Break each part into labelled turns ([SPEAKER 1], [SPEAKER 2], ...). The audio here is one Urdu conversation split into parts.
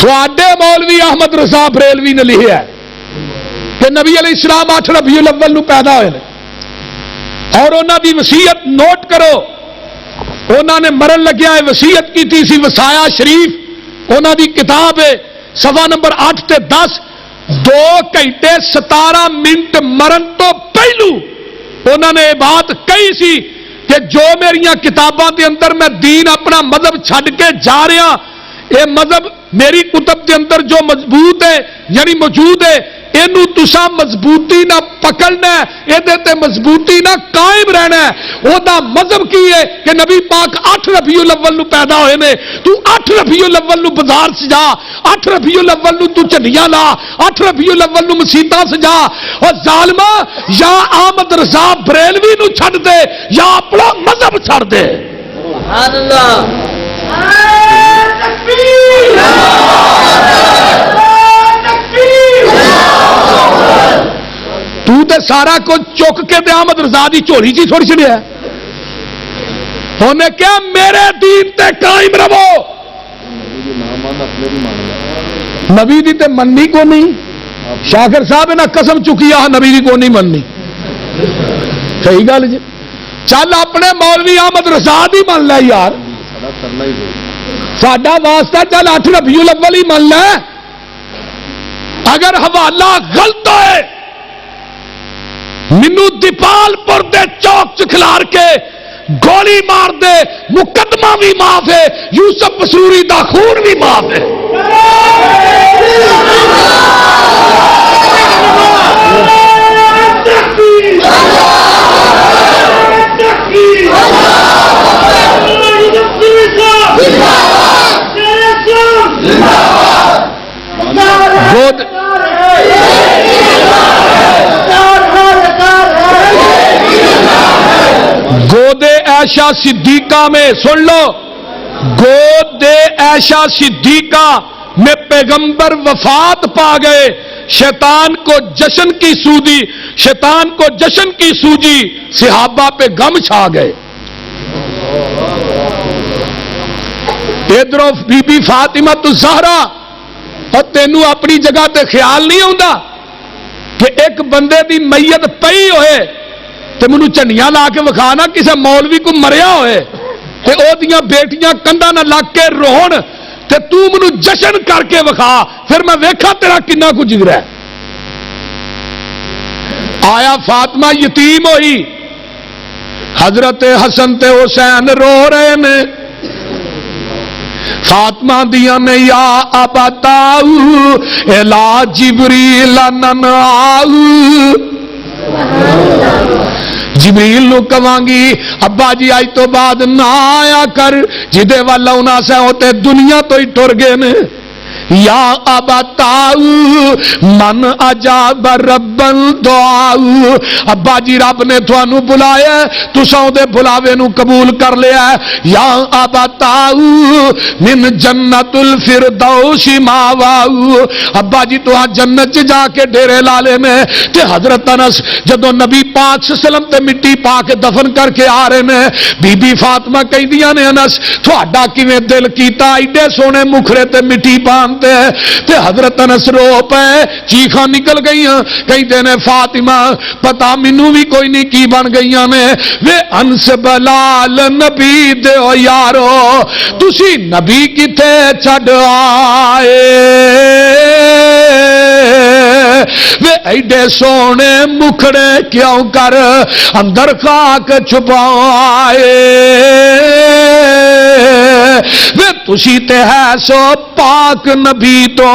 [SPEAKER 1] تھوڑے مولوی احمد رضا بریلوی نے لکھا ہے کہ نبی علیہ السلام 8 ربیع الاول نو پیدا ہوئے اور انہوں دی وصیت نوٹ کرو. انہوں نے مرن لگیا ہے وصیت کی تھی سی وصایا شریف انہوں دی کتاب ہے صفحہ نمبر 8 تے 10 2 گھنٹے 17 منٹ مرن تو پہلو انہوں نے یہ بات کہی سی کہ جو میریاں کتاباں دے اندر میں دین اپنا مذہب چھڈ کے جا رہا یہ مذہب میری کتب کے اندر جو مضبوط ہے یعنی موجود ہے اینو تسا مضبوطی نہ پکڑنا ہے یہ مضبوطی نہ قائم رہنا ہے. وہ دا مذہب کی ہے کہ نبی پاک 8 ربیع الاول نو پیدا ہوئے نے. تو 8 ربیع الاول نو بازار سجا 8 ربیع الاول نو تو چنیاں لا 8 ربیع الاول نو مسیتاں سجا. اور ظالما یا احمد رضا بریلوی نو چھڈ دے یا اپنا مذہب چھڈ دے. سبحان اللہ. تو تے سارا کچھ چک کے تے احمد رضا دی چوری چی چھوڑ چھڑیا انہیں کیا میرے دین تے قائم رہو. نبی دی تے مننی کو نہیں. شاکر صاحب نے قسم چکی نبی دی کو نہیں مننی. صحیح گل جی. چل اپنے مولوی احمد رضا دی من لے یار ساڈا واسطہ چل 8 ربیع الاول ہی من لے. اگر حوالہ غلط ہے مینو دیپال پور دے چوک چ کھلار کے گولی مار دے مقدمہ بھی معاف ہے یوسف مسوری دا خون بھی معاف ہے. گود عائشہ صدیقہ میں سن لو گود عائشہ صدیقہ میں پیغمبر وفات پا گئے. شیطان کو جشن کی سودی شیطان کو جشن کی سوجی صحابہ پہ غم چھا گئے. ادھر بی بی فاطمہ الزہرا اور تینوں اپنی جگہ تے خیال نہیں آتا کہ ایک بندے دی میت پئی ہوئے تے مینوں چنیاں لا کے وکھانا کسے مولوی کو مریا ہوئے تے او دیاں بیٹیاں کندھاں نہ لگ کے روہن تے تو مینوں جشن کر کے وکھا پھر میں ویکھا تیرا کنا کچھ جگر ہے. آیا فاطمہ یتیم ہوئی حضرت حسن تے حسین رو رہے نے. فاطمہ دیا نے یا ابتاؤ الا جبریل ننآؤ جبریل نو کہانگی ابا جی آج تو بعد نہ آیا کر جدے والا انہاں سے ہوتے دنیا تو ہی ٹر گئے نے. یا ابتاؤ من عجاب ربن دعاؤ ابا جی رب نے تھانو بلایا تساں دے بلاوے نو قبول کر لیا. یا ابتاؤ من جنت الفردوس ماواؤ ابا جی تو جنت جا کے ڈیرے لا لے نے. تے حضرت انس جدو نبی پاک صلی اللہ علیہ وسلم تے مٹی پا کے دفن کر کے آ رہے نے بی بی فاطمہ کہندیاں نے انس تھوڑا کیویں دل کیتا ایڈے سونے مکھڑے تے مٹی پان تے حضرت انس رو پے چیخاں نکل گئیاں کہندے نے فاطمہ پتا مینوں بھی کوئی نہیں کی بن گئیاں نے وے انس بلال نبی دے او یارو تسی نبی کتے چھڈ آئے وے ایڈے سونے مکھڑے کیوں کر اندر خاک چھپائے وے تسی تے ہے سو پاک نبی تو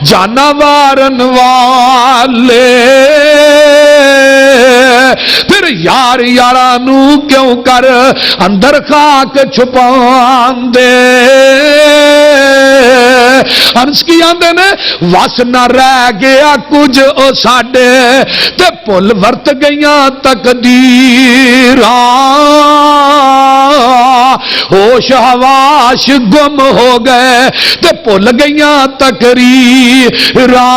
[SPEAKER 1] جانوارن والے پھر یار یارانو کیوں کر اندر خاک چھپان دے. عرض کی آندے نے وس نہ رہ گیا کچھ او ساڈے تے پل ورت گئیاں تقدیراں ہوش حواس گم ہو گئے تے پل گئیاں تقریراں.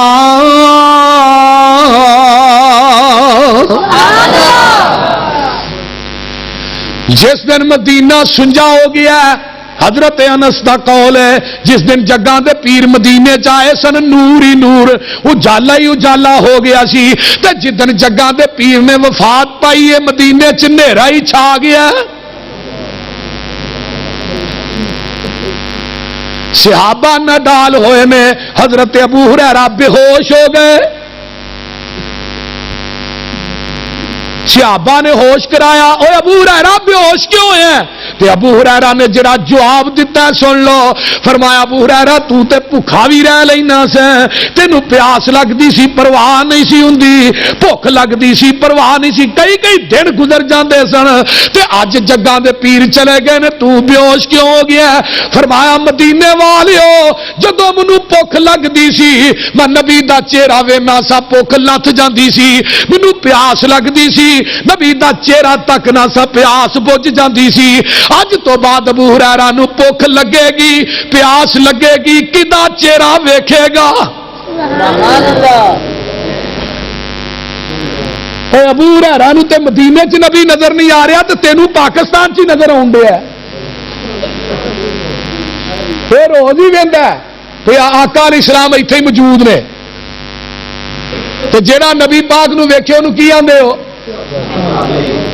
[SPEAKER 1] جس دن مدینہ سنجا ہو گیا حضرت انس دا قول ہے جس دن جگاں دے پیر مدینے چ آئے سن نور ہی نور اجالا ہی اجالا ہو گیا سی تے جدن جگاں دے پیر نے وفات پائی ہے مدینے چ نیرا ہی چھا گیا. صحابہ نڈال ہوئے نے حضرت ابو ہریرہ بے ہوش ہو گئے. صحابہ نے ہوش کرایا اوے ابو ہریرہ بے ہوش کیوں ہیں؟ تے ابو ہریرہ نے جڑا جواب دیتا ہے سن لو. فرمایا ابو ہریرہ تو تے بھوکا بھی رہ لینا سے تینوں پیاس لگدی سی پرواہ نہیں سی ہوندی بھوک لگدی سی پرواہ نہیں سی کئی کئی دن گزر جاندے سن تے اج جگاں دے پیر چلے گئے نے تو بے ہوش کیوں ہو گیا؟ فرمایا مدینے والیو جدوں مینوں بھوک لگدی سی میں نبی دا چہرہ ویکھنا سا بھوک لتھ جاندی سی مینوں پیاس لگدی سی نبی دا چہرہ تکنا سا پیاس بجھ جاندی سی. اج تو بعد ابو ہریرہ نو بھوک لگے گی پیاس لگے گی کدا چہرہ ویکھے گا؟ ابو ہریرہ نو تے مدینے چ نبی نظر نہیں آ رہا تے تینوں پاکستان چ نظر آن ڈیا پھر روز ہی ویندا ہے آقا علیہ السلام ایتھے ہی موجود نے تے جیڑا نبی پاک نو ویکھے انہوں کی آندے ہو؟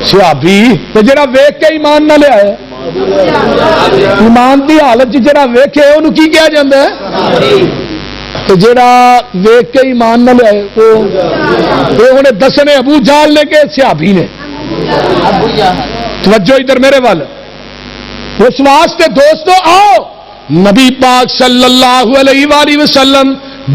[SPEAKER 1] صحابی. تے جڑا ویکھ کے ایمان نہ لیا ہے ایمان دی حالت جڑا ویکھے انہوں کی کہا جاندہ ہے؟ تے جڑا ویکھ کے ایمان نہ لیا ہے وہ انہیں دسنے ابو جہل نے کہ صحابی نے. توجہ ادھر میرے وال اس واسطے دوستو آؤ نبی پاک صلی اللہ علیہ وآلہ وسلم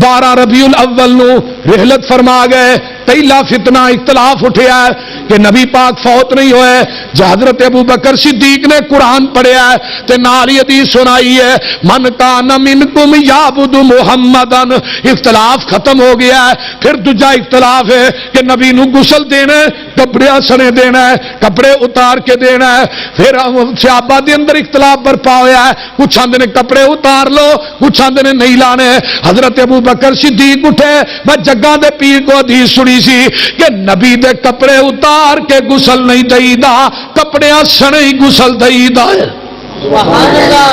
[SPEAKER 1] 12 ربیع الاول نو رحلت فرما گئے. پہلا فتنہ اختلاف اٹھیا ہے کہ نبی پاک فوت نہیں ہوئے. حضرت ابو بکر صدیق نے قرآن پڑھیا ہے تے نال حدیث سنائی ہے من کان منکم یعبد محمدن. اختلاف ختم ہو گیا ہے. پھر دوجا اختلاف ہے کہ نبی نو غسل دینا ہے کپڑے سنے دینا ہے کپڑے اتار کے دینا ہے. پھر صحابہ دے اندر اختلاف برپا ہوا ہے کچھ آندے نے کپڑے اتار لو کچھ آندے نے نہیں لانے. حضرت ابو بکر صدیق اٹھے میں جگاں دے پیر کو حدیث سنی سی کہ نبی دے کپڑے اتار کے غسل نہیں دئی دا کپڑے سنے ہی غسل دئی دا. سبحان اللہ.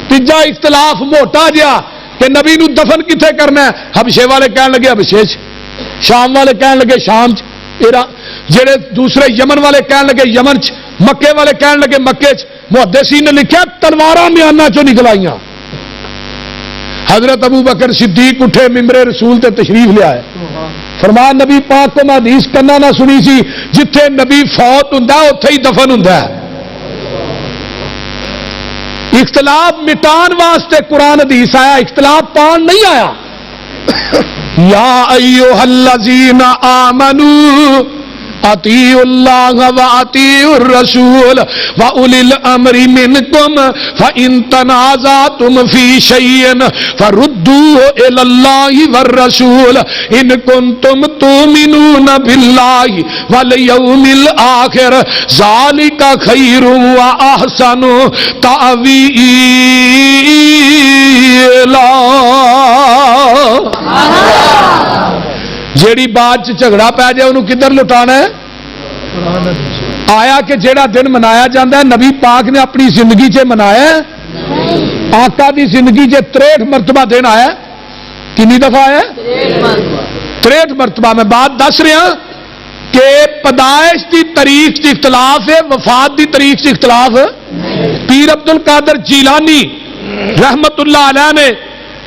[SPEAKER 1] تیجا اختلاف موٹا جا کہ نبی نو دفن کتنے کرنا ہے. حبشے والے کہنے لگے حبشے چ شام والے کہنے لگے شام چ جڑے دوسرے یمن والے کہنے لگے یمن چ مکے والے کہنے لگے مکے چ. محدثین نے لکھا تلواراں میانہ چوں نکل آئیاں. حضرت ابو بکر صدیق اٹھے ممبر رسول تے تشریف لیا ہے. فرمایا نبی پاک کو میں حدیث کرنا نہ سنی سی جتھے نبی فوت ہوندا ہے اوتھے ہی دفن ہوندا ہے. اختلاف مٹان واسطے قرآن حدیث آیا اختلاف پان نہیں آیا. یا ایھا الذین آمنوا اطیعوا اللہ واطیعوا الرسول واولی الامر منکم فان تنازعتم فی شیء فردوه الی اللہ والرسول ان کنتم تؤمنون باللہ والیوم الآخر ذالک خیر واحسن تأویلا. جیڑی بات جھگڑا پی جائے انہوں کدھر لٹانا ہے؟ آیا کہ جیڑا دن منایا جاتا ہے نبی پاک نے اپنی زندگی چ منایا ہے؟ آقا دی زندگی چ 63 مرتبہ دن آیا. کنی دفعہ آیا؟ 63 مرتبہ. میں بات دس رہا کہ پیدائش دی تاریخ سے اختلاف ہے وفات دی تاریخ سے اختلاف ہے. پیر عبد القادر جیلانی رحمت اللہ علیہ نے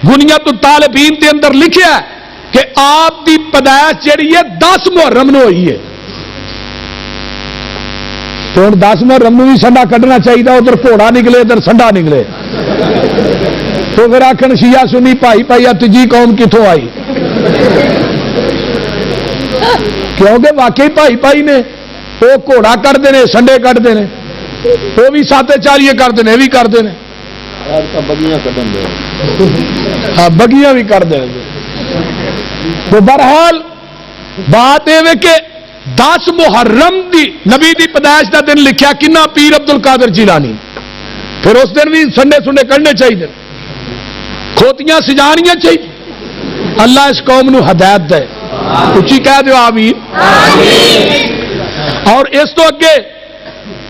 [SPEAKER 1] غنیت الطالبین کے اندر لکھا ہے کہ آپ دی پیدائش جڑی ہے 10 محرم نو ہوئی ہے. تو 10 محرم نو بھی سنڈا کڈنا چاہیے ادھر گھوڑا نکلے ادھر سنڈا نکلے تو پھر آخر شیعہ سنی بھائی بھائی تیجی قوم کتوں آئی. کیونکہ واقعی بھائی بھائی نے وہ گھوڑا کٹتے ہیں سنڈے کٹتے ہیں وہ بھی 7 کرتے ہیں بھی کرتے ہیں بگیاں بھی کرتے ہیں. تو بہرحال بات یہ کہ 10 محرم دی نبی دی پیدائش کا دن لکھا کنا پیر عبد القادر جیلانی. پھر اس دن بھی سنڈے سنڈے کرنے چاہیے کھوتیاں سجانیاں چاہیے. اللہ اس قوم نو ہدایت دے. اچھی کہہ دو آمین. اور اس تو اگے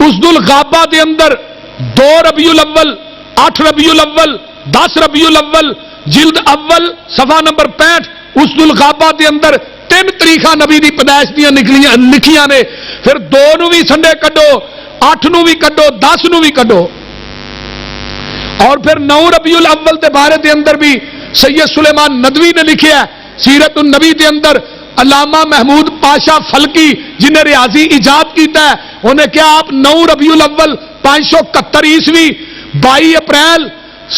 [SPEAKER 1] اسد الغابہ دے اندر 2 ربیع الاول 8 ربیع الاول 10 ربیع الاول جلد اول صفحہ نمبر 65 اس الغابہ دے اندر 3 تاریخاں نبی دی پیدائش دیاں لکھیاں نے. پھر 2 نو بھی سنڈے کڈو 8 نو بھی کڈو 10 نو بھی کڈو. اور پھر 9 ربیع الاول دے بارے دے اندر بھی سید سلیمان ندوی نے لکھیا ہے سیرت النبی دے اندر. علامہ محمود پاشا فلکی جنہیں ریاضی ایجاد کیتا ہے انہیں کیا آپ 9 ربیع الاول 571 عیسوی 22 اپریل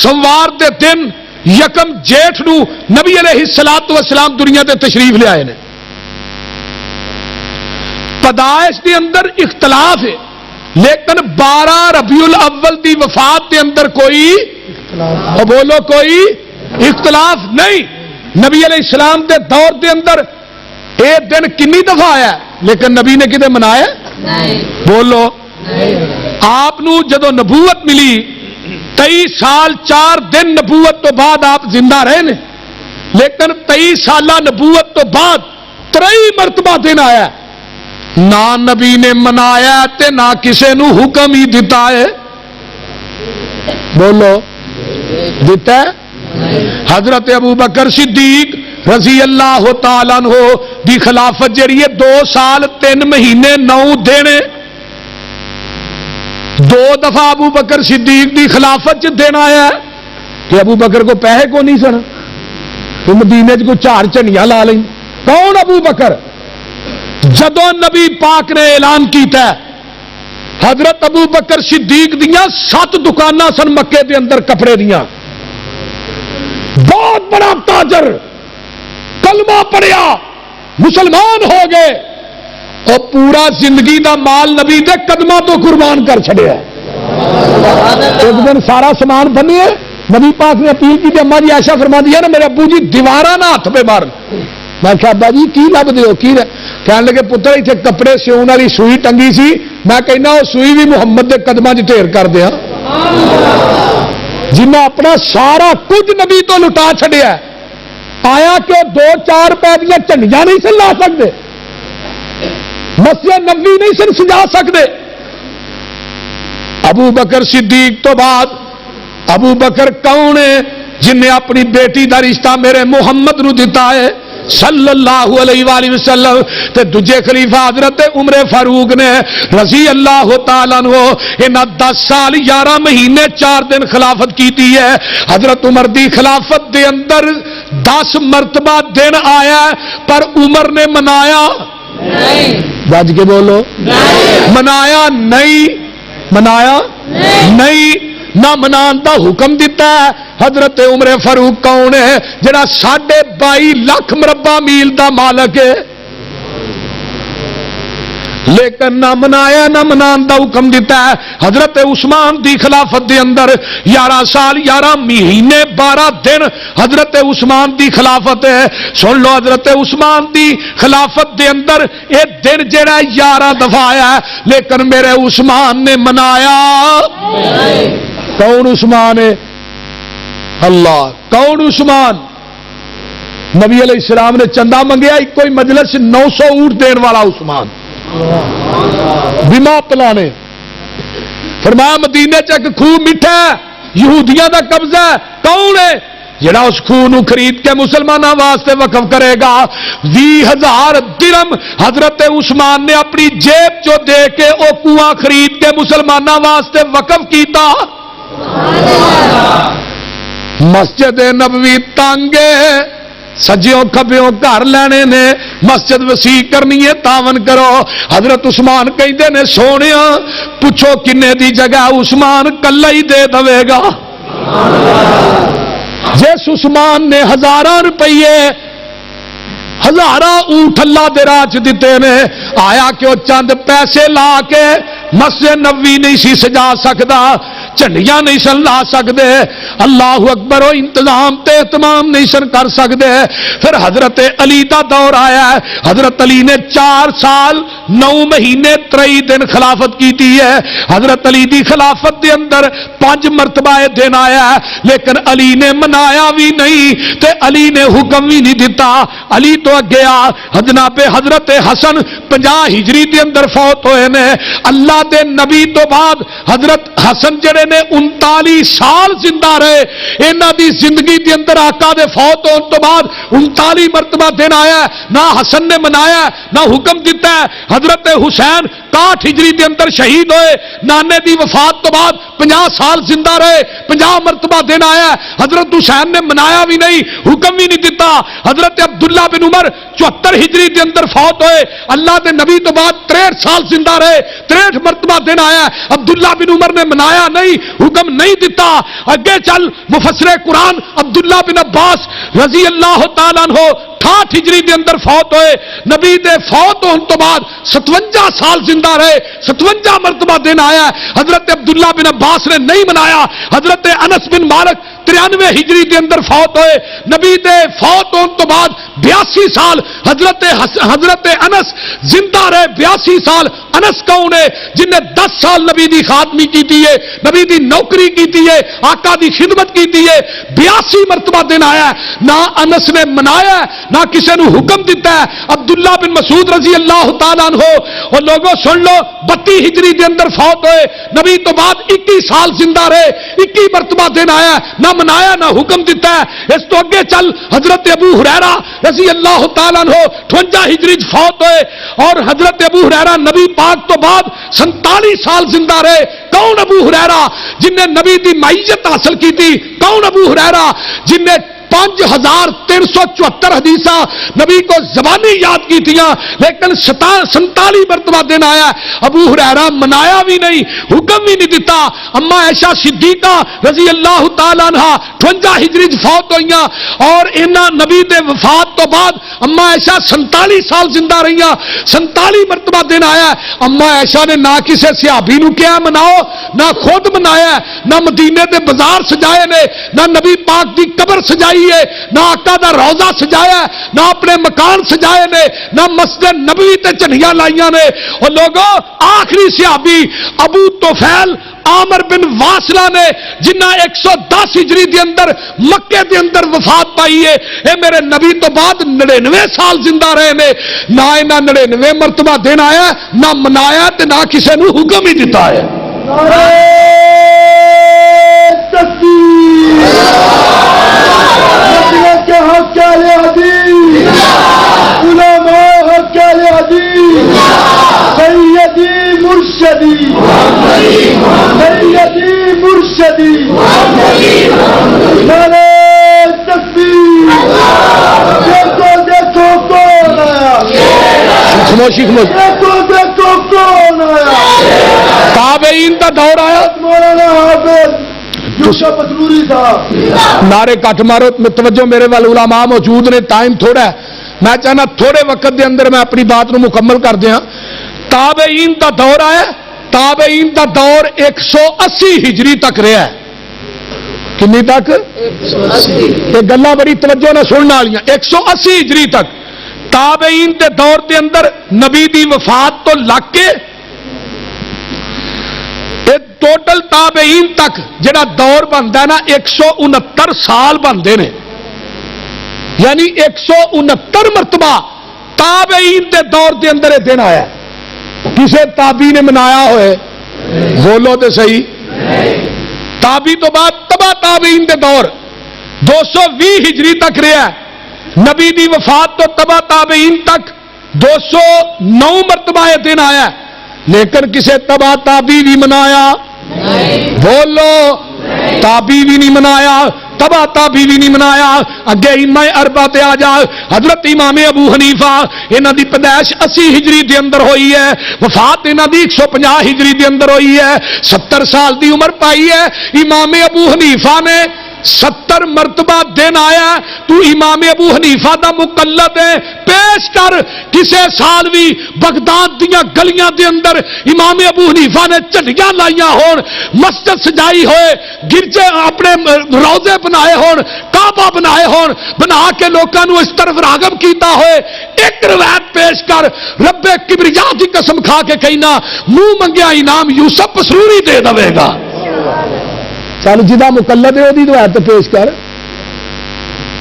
[SPEAKER 1] سوموار دے دن یکم جیٹھ نو نبی علیہ الصلوۃ والسلام دنیا تے تشریف لے آئے نے. پیدائش دے اندر اختلاف ہے لیکن 12 ربیع الاول دی وفات دے اندر کوئی بولو کوئی اختلاف نہیں. نبی علیہ السلام دے دور دے اندر یہ دن کنی دفعہ آیا لیکن نبی نے کدے منایا بولو. آپ جدو نبوت ملی 23 سال 4 دن نبوت تو بعد آپ زندہ رہے نے لیکن 23 سالہ نبوت تو بعد 3 مرتبہ دن آیا نہ نبی نے منایا تے نہ کسے نو حکم ہی دیتا ہے بولو دیتا ہے. حضرت ابو بکر صدیق رضی اللہ تعالیٰ عنہ دی خلافت جڑی ہے 2 سال 3 مہینے 9 دن 2 دفعہ ابو بکر صدیق دی خلافت دن آیا ہے کہ ابو بکر کو پیسے کو نہیں سن تو مدینے کو 4 جھنڈیاں لا لیں. کون ابو بکر؟ جدو نبی پاک نے اعلان کیتا ہے حضرت ابو بکر صدیق دیاں 7 دکاناں سن مکے دے اندر کپڑے دیاں. بہت بڑا تاجر کلمہ پڑھیا مسلمان ہو گئے اور پورا زندگی دا مال نبی دے قدماں تو قربان کر چھڑیا. ایک دن سارا سامان بنے نبی پاک نے اپیل کی اما جی عائشہ فرما دیا نا میرے ابو جی دیوارہ نہ ہاتھ پہ مارن. میں کہا ابا جی کی لب دیو کی کہنے لگے پتر اتنے کپڑے سیون والی سوئی ٹنگی سی میں کہنا وہ سوئی بھی محمد دے قدماں چ ڈھیر کر دیا جنہیں اپنا سارا کچھ نبی تو لٹا چھڑیا. آیا کہ 2-4 روپے دیا جھنڈیاں نہیں سن لا سکتے مسجد نبوی نہیں سن سجا سکتے. ابو بکر صدیق تو بعد ابو بکر کون ہے جن نے اپنی بیٹی دا رشتہ میرے محمد نو دیتا ہے صلی اللہ علیہ وآلہ وسلم. تے دجے خلیفہ حضرت عمر فاروق نے رضی اللہ تعالیٰ عنہ انہاں 10 سال 11 مہینے 4 دن خلافت کیتی ہے. حضرت عمر دی خلافت دے اندر 10 مرتبہ دن آیا پر عمر نے منایا بج کے بولو منایا نہیں نہ منان دا حکم دیتا ہے. حضرت عمر فاروق کون ہے جڑا 22.5 لاکھ مربع میل دا مالک ہے لیکن نہ منایا نہ منان دا حکم دیتا ہے. حضرت عثمان دی خلافت دے اندر 11 سال 11 مہینے 12 دن حضرت عثمان دی خلافت ہے. سن لو حضرت عثمان دی خلافت دے اندر یہ دن جڑا 11 دفعہ آیا ہے لیکن میرے عثمان نے منایا. کون عثمان ہے؟ اللہ. کون عثمان؟ نبی علیہ السلام نے چندہ منگیا ایک کوئی مجلس 900 اونٹ دین والا عثمان بما پلانے فرمایا مدینے چک خوہ میٹھا یہودیاں دا قبضہ ہے. کون ہے جڑا اس خوہ نو خرید کے مسلمانوں واسطے وقف کرے گا؟ 20,000 درم حضرت عثمان نے اپنی جیب چو دے کے او کنواں خرید کے مسلمانوں واسطے وقف کیتا. مسجد نبوی تانگے سجیوں کھبیوں گھر لینے نے مسجد وسیع کرنی ہے تعاون کرو. حضرت عثمان کہتے نے سونیا پوچھو کنے دی جگہ عثمان کلا ہی دے دے گا. جس عثمان نے 1000 روپیے 1000 اونٹ اللہ دے راہ چ دیتے نے آیا کہ وہ چند پیسے لا کے مسجد نبوی نہیں سی سجا سکتا جھنڈیاں نہیں سن لا سکتے اللہ اکبر و انتظام تے اہتمام نہیں سن کر سکتے. پھر حضرت علی دا دور آیا ہے. حضرت علی نے 4 سال 9 مہینے 23 دن خلافت کیتی ہے. حضرت علی دی خلافت دے اندر 5 مرتبہ دن آیا ہے لیکن علی نے منایا بھی نہیں تے علی نے حکم بھی نہیں دیتا. علی تو اگے آ جناب حضرت حسن 50 ہجری دے اندر فوت ہوئے نے. اللہ دے نبی تو بعد حضرت حسن جڑے نے 39 سال زندہ رہے. انہاں دی زندگی دے اندر آقا دے فوت ہون تو بعد 39 مرتبہ دن آیا ہے. نہ حسن نے منایا نہ حکم دیتا ہے. حضرت حسین 61 ہجری دے اندر شہید ہوئے. نانے دی وفات تو بعد 50 سال زندہ رہے. 50 مرتبہ دن آیا ہے. حضرت حسین نے منایا بھی نہیں, حکم بھی نہیں دیتا. حضرت عبداللہ بن عمر 74 ہجری دے اندر فوت ہوئے. اللہ دے نبی تو بعد 63 سال زندہ رہے. 63 مرتبہ دن آیا ہے. عبداللہ بن عمر نے منایا نہیں, حکم نہیں دیتا. اگے چل, مفسر قرآن عبداللہ بن عباس رضی اللہ تعالیٰ عنہ 68 ہجری دے اندر فوت ہوئے. نبی دے فوت ہونے تو بعد 57 سال زندہ رہے. 57 مرتبہ دن آیا ہے. حضرت عبداللہ بن عباس نے نہیں منایا. حضرت انس بن مالک 93 ہجری دے اندر فوت ہوئے. نبی دے فوت ہونے تو بعد 82 سال حضرت انس زندہ رہے. 82 سال. انس کون ہے؟ جن نے 10 سال نبی دی خاتمی کی ہے, نبی دی نوکری کی ہے, آقا دی خدمت کی ہے. 82 مرتبہ دن آیا ہے. نہ انس نے منایا نہ کسی نے حکم دیتا ہے. عبداللہ بن مسعود رضی اللہ تعالیٰ عنہ, اور لوگوں سن لو, 32 ہجری دے اندر فوت ہوئے. نبی تو بعد 21 سال زندہ رہے. 21 مرتبہ دن آیا, نہ منایا نہ حکم دیتا ہے. اس تو اگے چل, حضرت ابو ہریرہ رضی اللہ تعالیٰ عنہ 58 ہجری فوت ہوئے. اور حضرت ابو ہریرہ نبی پاک تو بعد 47 سال زندہ رہے. کون ابو ہریرہ؟ جن نے نبی دی معیت حاصل کی تھی. کون ابو ہریرہ؟ جن نے 5374 حدیثاں نبی کو زبانی یاد کی تھی, لیکن 47 مرتبہ دن آیا. ابو ہریرہ منایا بھی نہیں, حکم بھی نہیں دیتا. اما عائشہ صدیقہ رضی اللہ تعالیٰ عنہ 58 ہجری فوت ہوئیاں, اور انہاں نبی دے وفات تو بعد اما عائشہ 47 سال زندہ رہیاں. 47 مرتبہ دن آیا. اما عائشہ نے نہ کسی صحابی نو کیا مناؤ, نہ خود منایا, نہ مدینے دے بازار سجائے نے, نہ نبی پاک دی قبر سجائی ہے, نہ آقا دا روضہ سجایا, نہ اپنے مکان سجائے نے, نہ مسجد نبوی تے چنھیاں لائیاں نے. اور لوگوں, آخری صحابی ابو طفیل عامر بن واصلہ نے, جنہ 110 ہجری دے اندر مکے دے اندر وفات پائی ہے, اے میرے نبی تو بعد 99 سال زندہ رہے نے. نہ انہاں 99 مرتبہ دن آیا, نہ منایا تے نہ کسی نو حکم ہی دیتا ہے.
[SPEAKER 2] سیدی مرشدی نعرہ تکبیر. دیکھو کون آیا,
[SPEAKER 1] خاموشی
[SPEAKER 2] دیکھو کون آیا.
[SPEAKER 1] تابعین کا دور آیا.
[SPEAKER 2] مولانا حافظ یوسف پتلوری صاحب.
[SPEAKER 1] نعرے کٹ مارو, توجہ میرے وال علماء موجود نے, ٹائم تھوڑا ہے, میں چاہنا تھوڑے وقت دے اندر میں اپنی بات نو مکمل کر دیا. تابعین دا دور آیا. تابعین دا دور 180 ہجری تک رہا ہے. کنی تک؟ 180. یہ گلا بڑی توجہ نہ سننے والیاں. 180 ہجری تک تابعین دے دور دے اندر نبی دی وفات تو لگ کے ٹوٹل تابعین تک جڑا دور بنتا ہے نا 169 سال بنتے ہیں. یعنی 169 مرتبہ تابعین دے دور دے اندر دن آیا. کسے تابعی نے منایا ہوئے؟ بولو تو صحیح. تابعی تو بعد تبا تابعین دے دور 220 ہجری تک رہا. نبی دی وفات تو تبا تابعین تک 209 مرتبہ یہ دن آیا. لیکن کسے تبا تابعی بھی منایا؟ بولو, تابعی بھی نہیں منایا, تبا تابعی بھی نہیں منایا. اگے امام اربعہ تے آ جا. حضرت امام ابو حنیفہ, انہاں دی پیدائش 80 ہجری دے اندر ہوئی ہے, وفات انہاں دی 150 ہجری دے اندر ہوئی ہے. 70 سال دی عمر پائی ہے. امام ابو حنیفہ نے 70 مرتبہ دن آیا. تو امام ابو حنیفہ دا مقلد ہے, پیش کر کسے سال بھی بغداد دیاں گلیاں دے اندر امام ابو حنیفہ نے جھنڈیاں لائیاں ہون, مسجد سجائی ہوئے, گرجے اپنے روضے بنائے ہون, کعبہ بنائے ہون, بنا کے لوکاں نو اس طرف راغب کیتا ہوئے. ایک روایت پیش کر, رب کبریا دی قسم کھا کے کہنا منہ منگیا انعام یوسف پسروری دے دے گا. چل جہاں مقلد ہے وہی روایت پیش کر.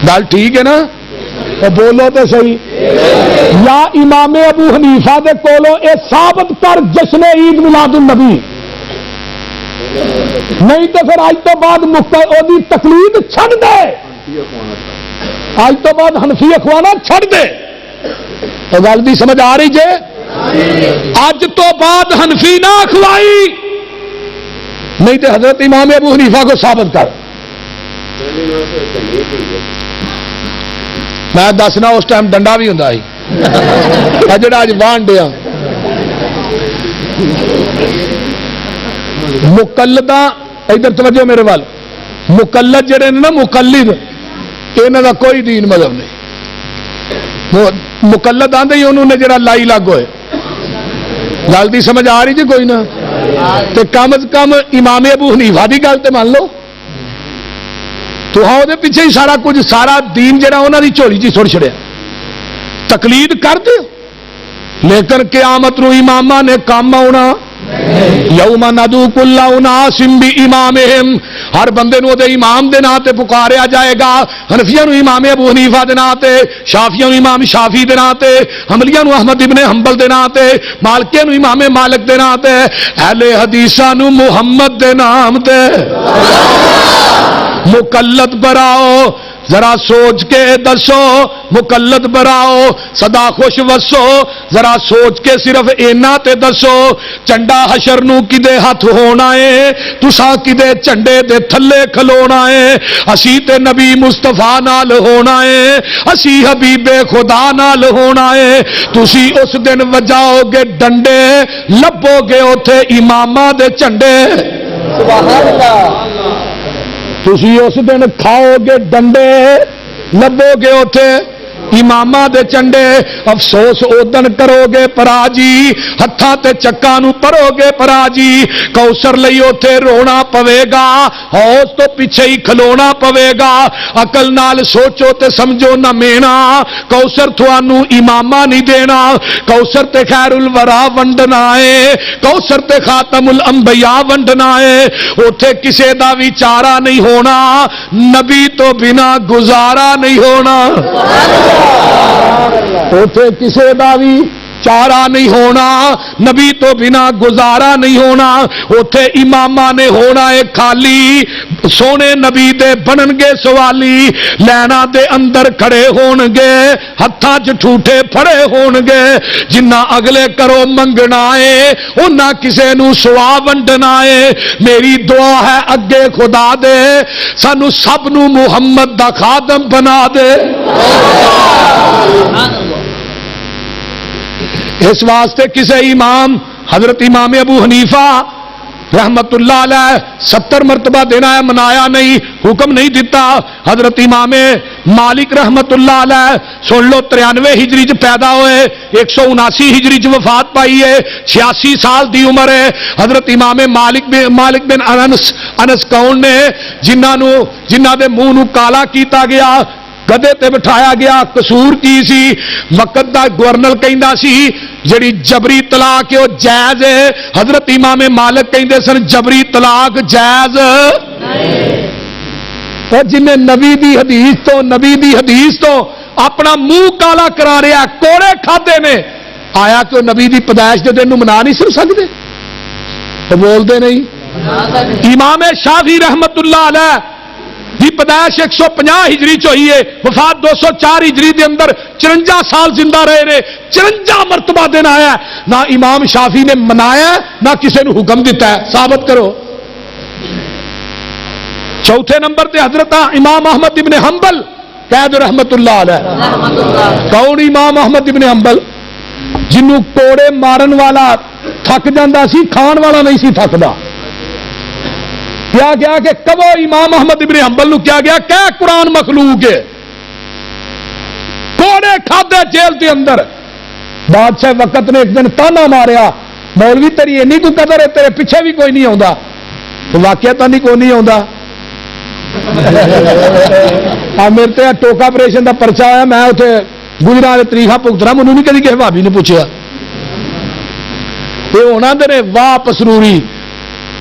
[SPEAKER 1] گل ٹھیک ہے نا؟ بولو تو صحیح. یا امام ابو حنیفہ دے کولو اے ثابت کر جشن عید میلاد النبی نہیں تو پھر اج تو بعد دی تقلید چھڑ دے، اج تو بعد حنفی اخوانا چھڑ دے۔ گل بھی سمجھ آ رہی جے؟ اج تو بعد حنفی نہ اخوائی، نہیں تو حضرت امام ابو حنیفہ کو ثابت کر۔ میں دسنا اس ٹائم ڈنڈا بھی ہوں جڑا اج وان ڈیا مقلداں، ادھر توجہ میرے وال، مقلد جڑے نا مقلد، انہاں دا کوئی دین مذہب نہیں۔ مقلد آندے ہی انہوں نے جڑا لائی لاگ ہوئے، گل دی سمجھ آ رہی جی کوئی نہ؟ تے کم از کم امام ابو حنیفہ دی گل تے مان لو، تو ہاں دے پیچھے ہی سارا کچھ، سارا دین جڑا انہاں دی جھولی جی سٹ چھڑیا۔ تقلید کر دے لیکن قیامت نو اماماں نے کام آنا، یوم ندعو کل اناس بامامہم، ہر بندے نو دے امام دے نام تے پکاریا جائے گا۔ حنفیاں نو امام ابو حنیفہ دے نام تے، شافعیاں نو امام شافعی دے نام تے، حنبلیاں نو احمد ابن حنبل دے نام تے، مالکیاں نو امام مالک دے نام تے، اہل حدیثاں نو محمد دے نام تے۔ مقلد براؤ ذرا سوچ کے دسو، مقلد براؤ صدا خوش وسو، ذرا سوچ کے صرف اینا تے دسو، چنڈا حشر نو کدے ہاتھ ہونا ہے، تساں کدے چنڈے دے تھلے کھلونا ہے، اسی تے نبی مصطفیٰ نال ہونا ہے، اسی حبیب خدا نال ہونا ہے۔ تسی اس دن وجاؤ گے ڈنڈے، لبو گے اوتھے اماماں دے چنڈے۔ سبحان اللہ۔ تسی اس دن کھاؤ گے ڈنڈے، لبو گے اوتھے اماماں دے چنڈے، افسوس اودن کرو گے پراجی، ہتھاں تے چکاں نو پرو گے پراجی، کوثر لئی اوتھے رونا پوے گا، ہوش تو پیچھے ہی کھلونا پوے گا۔ عقل نال سوچو تے سمجھو نہ مینا، کوثر تھانوں اماماں نہیں دینا، کوثر تے خیر الورا ونڈنا ہے، کوثر تے خاتم الانبیاء ونڈنا ہے۔ اوتھے کسے دا بھی چارہ نہیں ہونا، نبی تو بنا گزارا نہیں ہونا۔ اوتھے کسے دا بھی چارہ نہیں ہونا، نبی تو بنا گزارا نہیں ہونا۔ اوتھے اماماں نے ہونا ہے خالی، سونے نبی دے بنن گے سوالی، لینا دے اندر کھڑے ہون گے، ہتھاں چ ٹھوٹے پھڑے ہون گے، جنہ اگلے کرو منگنا ہے انہاں کسے نو سوا ونڈنا ہے۔ میری دعا ہے اگے خدا دے سانو سب نو محمد دا خادم بنا دے۔ اس واسطے کسے امام حضرت امام ابو حنیفہ رحمت اللہ علیہ 70 مرتبہ دینا ہے، منایا نہیں، حکم نہیں دیتا۔ حضرت امام مالک رحمت اللہ علیہ سن لو 93 ہجری چ پیدا ہوئے، 179 ہجری چ وفات پائی ہے، 86 سال دی عمر ہے۔ حضرت امام مالک بن انس کون نے جنہ دے منہ نو کالا کیتا گیا، گدے تے بٹھایا گیا، قصور کی سی؟ وقت دا گورنر کہندا سی جڑی جبری طلاق ہے وہ جائز ہے، حضرت امام مالک کہندے سن جبری طلاق جائز نہیں۔ جنہیں نبی دی حدیث تو اپنا منہ کالا کرا رہا، کوڑے کھادے نے، آیا کہ وہ نبی دی پیدائش دے دن منا نہیں سکتے؟ تو بولتے نہیں۔ امام شافعی رحمت اللہ علیہ دی پیدائش 150 ہجری چ ہوئی ہے، وفات 204 ہجری دے اندر 54 سال زندہ رہے نے، 54 مرتبہ دن آیا ہے، نہ امام شافعی نے منایا نہ کسی نے حکم دیتا ہے، ثابت کرو۔ چوتھے نمبر تے حضرت امام احمد ابن حنبل قید رحمت اللہ علیہ۔ کون امام احمد ابن حنبل؟ جنوں کوڑے مارن والا تھک جاندہ سی، کھان والا نہیں سی تھکدا۔ کیا گیا کہ کبو امام احمد ابن حنبل نو کیا گیا کہ قرآن مخلوق ہے، کوڑے کھادے جیل کے اندر۔ بادشاہ وقت نے ایک دن تانا ماریا، مولوی تیری اینی تو قدر ہے، تیرے پیچھے بھی کوئی نہیں آتا۔ تو واقعہ تانی کوئی نہیں آتا۔ میرے تے ٹوکا آپریشن کا پرچا آیا، میں اتنے گجرا تاریخ بھگتنا، مجھے نہیں کدی کسی بھابی نے پوچھا۔ یہ ہونا دے واہ پسروری،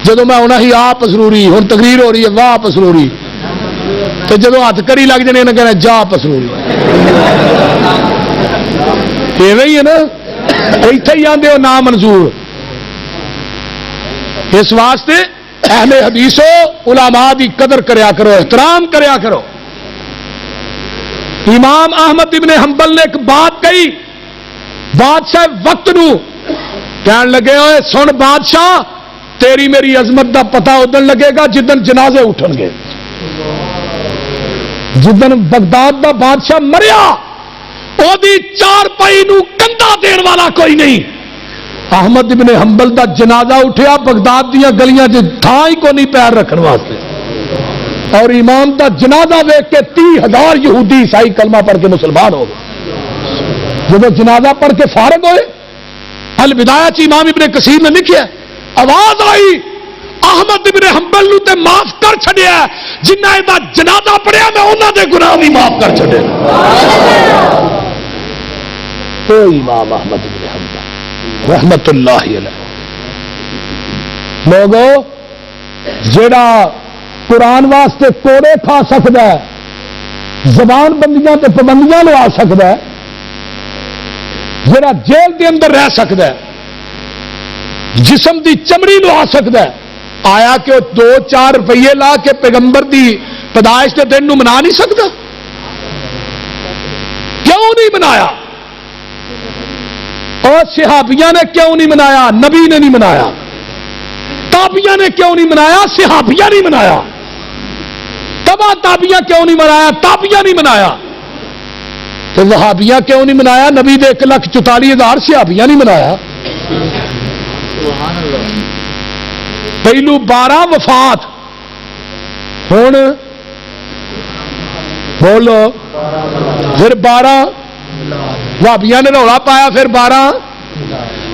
[SPEAKER 1] جدو میں آنا ہی آ پسروری، ہوں تقریر ہو رہی ہے واہ پسروری، تو جدو ہاتھ کری لگ جانے انہیں کہنا جا پسروری۔ ایویں ہی ہے نا، اتنے ہی آتے ہو نا منظور۔ اس واسطے اہل حدیثو علماء دی قدر کریا کرو، احترام کریا کرو۔ امام احمد ابن حنبل نے ایک بات کہی بادشاہ وقت نو، کہنے لگے ہوئے سن بادشاہ تیری میری عظمت دا پتہ ادن لگے گا جدن جنازے اٹھن گے، جدن بغداد دا بادشاہ مریا او دی چار پائی نو کندھا دین والا کوئی نہیں، احمد ابن حنبل دا جنازہ اٹھیا بغداد دیاں گلیاں چ تھاں ہی کو نہیں پیر رکھن واسطے، اور امام دا جنازہ دیکھ کے 30,000 یہودی عیسائی کلمہ پڑھ کے مسلمان ہو گئے۔ جب جنازہ پڑھ کے فارغ ہوئے البدایہ چ امام ابن کثیر نے لکھیا آواز آئی احمد ابن حنبل نو تے معاف کر چھڈیا جنہ دا جنازہ پڑھیا میں انہاں دے گناہ بھی معاف کر چھڈے۔ او امام احمد ابن حنبل رحمت اللہ علیہ، لوگو جڑا قرآن واسطے کوڑے کھا سکتا ہے، زبان بندیاں تے پابندیاں لوا سکتا ہے، جڑا جیل کے اندر رہ سکتا ہے، جسم دی چمڑی لوا سکتا ہے، آیا کہ وہ 2-4 روپیے لا کے پیغمبر دی پیدائش کے دن نو منا نہیں سکتا؟ کیوں نہیں منایا؟ اور صحابیہ نے کیوں نہیں منایا؟ نبی نے نہیں منایا۔ تابعیہ نے کیوں نہیں منایا؟ صحابیہ نہیں منایا۔ تبا تابعیہ کیوں نہیں منایا؟ تابعیہ نہیں منایا۔ تو وہابیہ کیوں نہیں منایا؟ نبی دے 1,44,000 صحابیہ نہیں منایا۔ پہلو 12 وفات، ہوں بولو، پھر 12 وہابیہ نے رولا پایا، پھر 12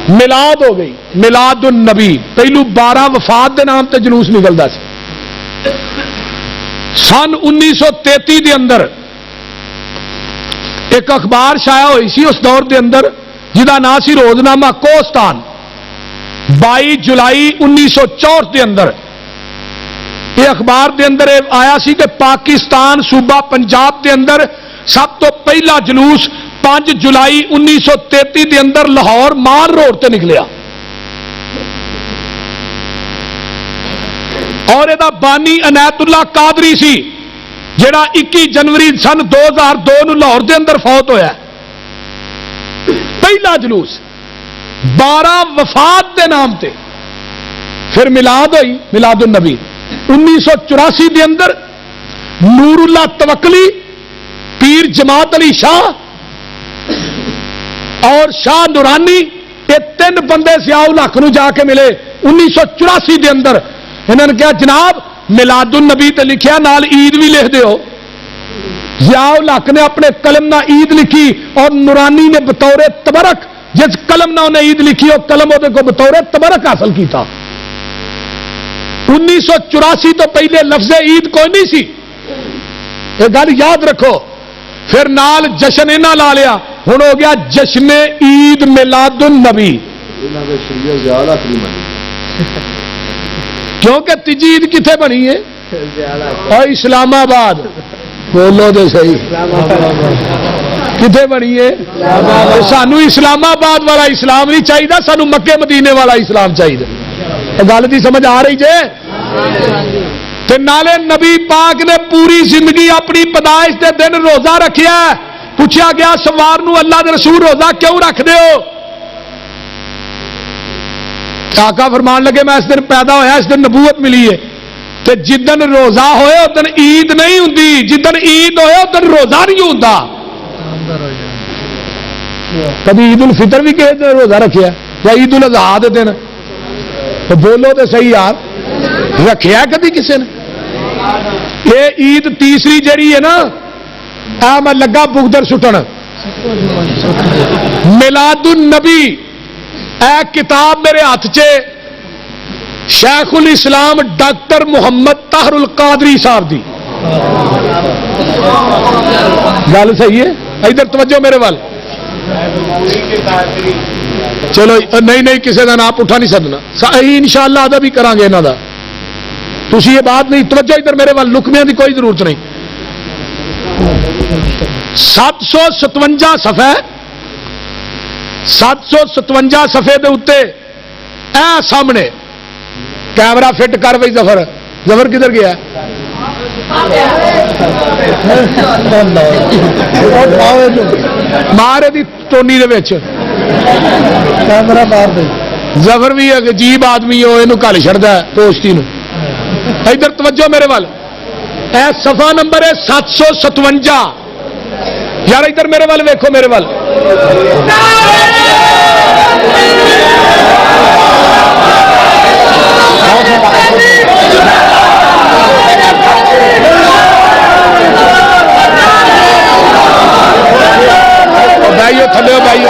[SPEAKER 1] ملاد ہو گئی، ملاد النبی۔ پہلو 12 وفات دے نام تے جلوس نکلدا سی۔ سن 1933 دے اندر ایک اخبار شائع ہوئی سی اس دور دے اندر جہاں نام سی روزنامہ کوہستان، 22 جولائی 1964 دے اندر یہ اخبار دے اندر آیا سی کہ پاکستان صوبہ پنجاب دے اندر سب تو پہلا جلوس 5 جولائی 1933 دے اندر لاہور مال روڈ تے نکلیا، اور یہ بانی عنایت اللہ قادری سی جڑا 21 جنوری سن 2002 نو لاہور دے اندر فوت ہویا ہے۔ پہلا جلوس 12 وفات دے نام تے، پھر میلاد ہوئی، میلاد النبی۔ 1984 دے اندر نور اللہ توکلی، پیر جماعت علی شاہ اور شاہ نورانی، یہ 3 بندے ضیاء الحق نو جا کے ملے 1984 دے اندر۔ انہوں نے کہا جناب میلاد النبی تے لکھیا نال عید بھی لکھ دیو۔ ضیاء الحق نے اپنے قلم نہ عید لکھی اور نورانی نے بطور تبرک جس قلم نہ انہیں عید لکھی وہ قلم وہ کو بطور تبرک حاصل کیتا۔ 1984 تو پہلے لفظ عید کوئی نہیں سی، یہ گل یاد رکھو۔ پھر نال جشن انہاں لا لیا، ہن ہو گیا جشن عید میلاد النبی، کیونکہ تیجی عید کتنے بنی ہے؟ اور اسلام آباد، بولو دے صحیح، کتنے بنی ہے؟ سانو اسلام آباد والا اسلام نہیں چاہیے، سانو مکے مدینے والا اسلام چاہیے۔ گل دی سمجھ آ رہی جے؟ تے نالے نبی پاک نے پوری زندگی اپنی پیدائش دے دن روزہ رکھیا ہے۔ پوچھا گیا سوار نو اللہ دے رسول روزہ کیوں رکھ دے ہو؟ آقا فرمان لگے میں اس دن پیدا ہویا، اس دن نبوت ملی ہے، تے جدن روزہ ہوئے اس دن عید نہیں ہوندی، جدن عید ہوئے اس دن روزہ نہیں ہوندا۔ کبھی عید الفطر بھی کہے دن روزہ رکھیا یا عید الاضحیٰ دے دن؟ تو بولو تو صحیح یار، رکھیا کبھی کسی نے؟ یہ عید تیسری جڑی ہے نا، میں لگا بغدر سٹن، میلاد النبی، اے کتاب میرے ہاتھ چ شیخ الاسلام ڈاکٹر محمد طاہر القادری صاحب دی گل صحیح ہے؟ ادھر توجہ میرے وال، چلو نہیں کسی کا نام اٹھا نہیں سکنا، انشاءاللہ ادب بھی کریں گے یہاں کا، تھی یہ بات نہیں، توجہ ادھر میرے وال، لکمیاں کی کوئی ضرورت نہیں۔ 757 صفحے، 757 صفحے دے اتے اے سامنے کیمرہ فٹ کر بھائی ظفر کدھر گیا؟ مارے دی ٹونی دے وچ
[SPEAKER 2] کیمرہ مار دے.
[SPEAKER 1] ظفر بھی ایک عجیب آدمی ہو یہ کل چڑھتا ہے دوستی نو. ادھر توجہ میرے وال اے صفحہ نمبر ہے 757. یار ادھر میرے وال ویکھو میرے وال. بھائیو تھلے ہو بھائیو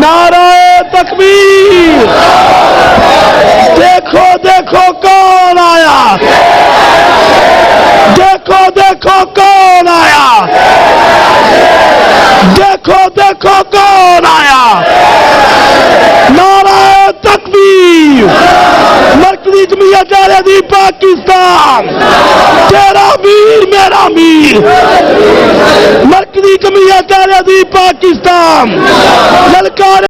[SPEAKER 2] نعرہ تکبیر. دیکھو دیکھو کون آیا, دیکھو دیکھو کون آیا, دیکھو دیکھو کون آیا. نعرہ تکبیر. مرکزی جمہوریت عربی پاکستان, تیرا میر میرا میر. مرکزی جمہوریت عربی پاکستان للکار